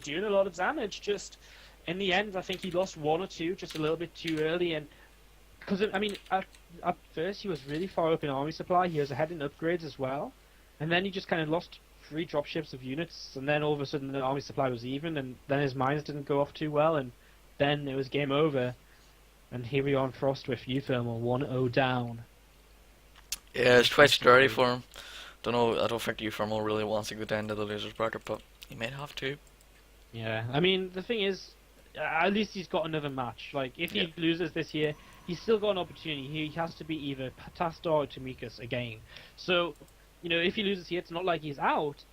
doing a lot of damage. Just in the end, I think he lost one or two just a little bit too early, and because I mean, at first he was really far up in army supply. He was ahead in upgrades as well, and then he just kind of lost 3 dropships of units, and then all of a sudden the army supply was even, and then his mines didn't go off too well, and then it was game over. And here we are on Frost with uThermal 1-0 down. Yeah, it's quite scary for him. Don't know. I don't think uThermal really wants to go down to the losers bracket, but he might have to. Yeah, I mean the thing is, at least he's got another match. Like if he loses this year, he's still got an opportunity. He has to beat either Patastar or Tamikas again. So, if he loses here, it's not like he's out.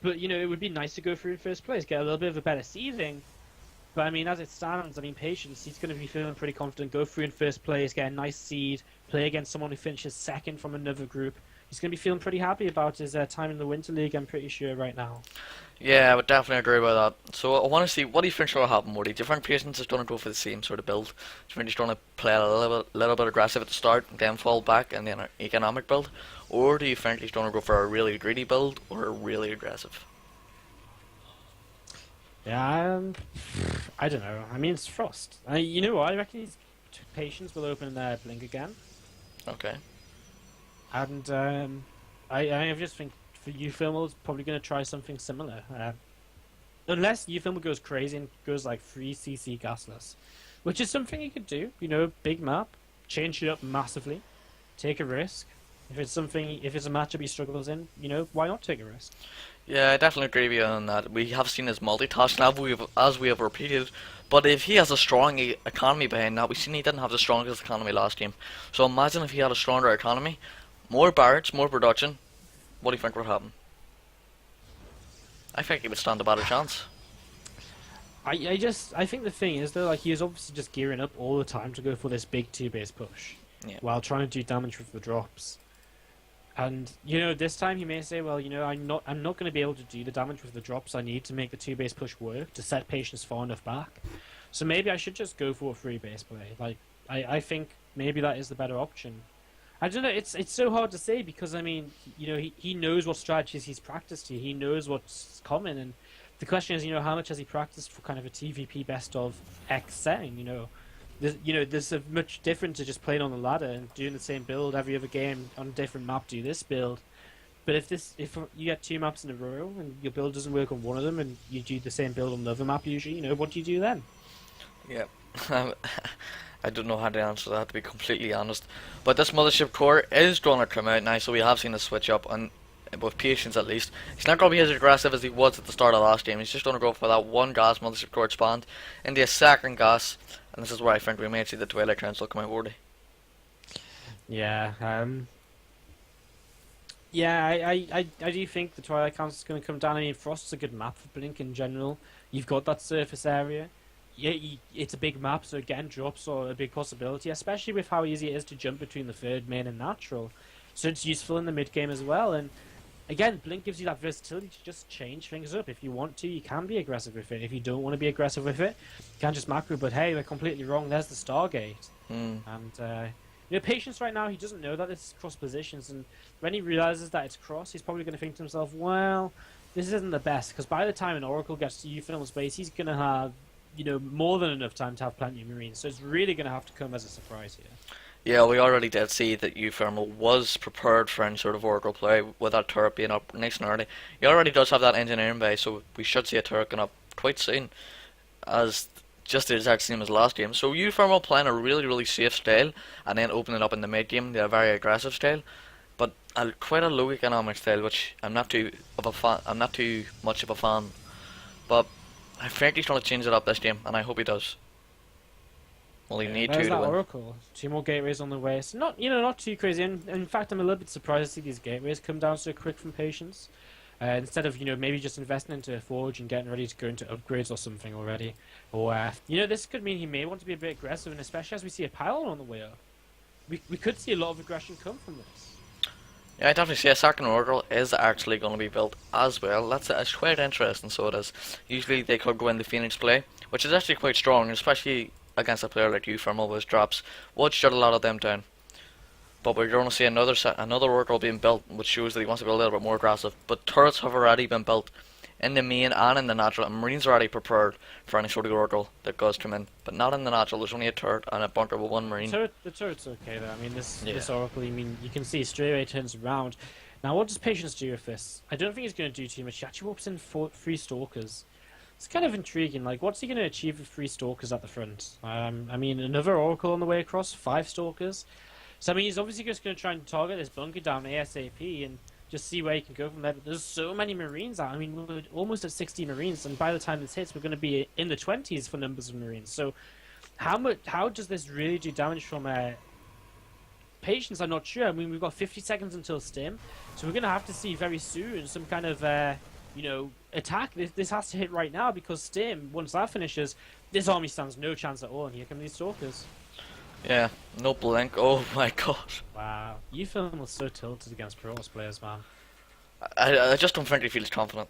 But it would be nice to go through in first place, get a little bit of a better seeding. But I mean, as it stands, Patience, he's going to be feeling pretty confident. Go through in first place, get a nice seed, play against someone who finishes second from another group. He's going to be feeling pretty happy about his time in the Winter League, I'm pretty sure, right now. Yeah, I would definitely agree with that. So I want to see, what do you think will happen, Woody? Do you think Patience is going to go for the same sort of build? Do you think he's going to play a little bit aggressive at the start, and then fall back, and then an economic build? Or do you think he's going to go for a really greedy build, or a really aggressive? Yeah, I don't know. I mean, it's Frost. You know what? I reckon his Patience will open Blink again. Okay. And I just think for uThermal, it's probably going to try something similar. Unless uThermal goes crazy and goes like 3 CC gasless, which is something he could do. Big map, change it up massively, take a risk. If it's a matchup he struggles in, why not take a risk? Yeah, I definitely agree with you on that. We have seen his multitasking, as we have repeated. But if he has a strong economy behind that, we've seen he didn't have the strongest economy last game. So imagine if he had a stronger economy, more barracks, more production. What do you think would happen? I think he would stand a better chance. I think the thing is though, like he is obviously just gearing up all the time to go for this big 2-base push, while trying to do damage with the drops. And this time he may say, well, I'm not going to be able to do the damage with the drops I need to make the 2-base push work to set Patience far enough back. So maybe I should just go for a 3-base play. Like I think maybe that is the better option. I don't know. It's so hard to say because I mean, he knows what strategies he's practiced here. He knows what's coming, and the question is, how much has he practiced for kind of a TVP best of X setting? There's a much different to just playing on the ladder and doing the same build every other game on a different map. Do this build, but if you get 2 maps in a row and your build doesn't work on one of them, and you do the same build on another map, usually, what do you do then? Yeah, I don't know how to answer that, to be completely honest. But this Mothership core is going to come out now, so we have seen a switch up, and with Patience at least. He's not going to be as aggressive as he was at the start of last game. He's just going to go for that 1 gas Mothership core spawned into a 2nd gas, and this is where I think we may see the Twilight Council come out, Wardy. Yeah, I do think the Twilight Council is going to come down. I mean, Frost's a good map for Blink in general. You've got that surface area. Yeah, it's a big map, so again, drops are a big possibility, especially with how easy it is to jump between the 3rd main and natural. So it's useful in the mid game as well. And again, Blink gives you that versatility to just change things up. If you want to, you can be aggressive with it. If you don't want to be aggressive with it, you can just macro. But hey, we're completely wrong. There's the Stargate. And Patience right now, he doesn't know that it's cross positions, and when he realizes that it's cross, he's probably going to think to himself, well, this isn't the best, because by the time an Oracle gets to uThermal space, he's going to have more than enough time to have plenty of Marines, so it's really going to have to come as a surprise here. Yeah, we already did see that uThermal was prepared for any sort of Oracle play with that turret being up nice and early. He already does have that engineering base, so we should see a turret going up quite soon, as just the exact same as last game. So uThermal playing a really, really safe style, and then opening up in the mid game, they're a very aggressive style, but quite a low economic style, which I'm not too much of a fan. But I think he's going to change it up this game, and I hope he does. Well, he need to win. Oracle. 2 more gateways on the way. So not too crazy. In fact, I'm a little bit surprised to see these gateways come down so quick from Patience. Instead of maybe just investing into a forge and getting ready to go into upgrades or something already. Or this could mean he may want to be a bit aggressive, and especially as we see a pylon on the way up, we could see a lot of aggression come from this. Yeah, I definitely see a 2nd Oracle is actually going to be built as well. That's quite interesting, so it is. Usually they could go into Phoenix play, which is actually quite strong, especially against a player like uThermal with his drops. Would shut a lot of them down. But we're going to see another Oracle being built, which shows that he wants to be a little bit more aggressive. But turrets have already been built in the main and in the natural. And Marines are already prepared for any sort of Oracle that does come in, but not in the natural. There's only a turret and a bunker with one Marine. The turret's okay though. I mean, this Oracle, I mean, you can see straight away turns around. Now, what does Patience do with this? I don't think he's going to do too much. He actually whoops in 3 Stalkers. It's kind of intriguing. Like, what's he going to achieve with 3 Stalkers at the front? I mean, another Oracle on the way across, 5 Stalkers. So, I mean, he's obviously just going to try and target this bunker down ASAP and just see where he can go from there. But there's so many Marines out. I mean, we're almost at 60 Marines, and by the time this hits, we're going to be in the 20s for numbers of Marines. So, how does this really do damage from Patience? I'm not sure. I mean, we've got 50 seconds until Stim, so we're going to have to see very soon some kind of, attack. This has to hit right now, because Stim, once that finishes, this army stands no chance at all, and here come these Stalkers. Yeah, no blink. Oh my god. Wow. uThermal was so tilted against Protoss players, man. I just don't think he feels confident.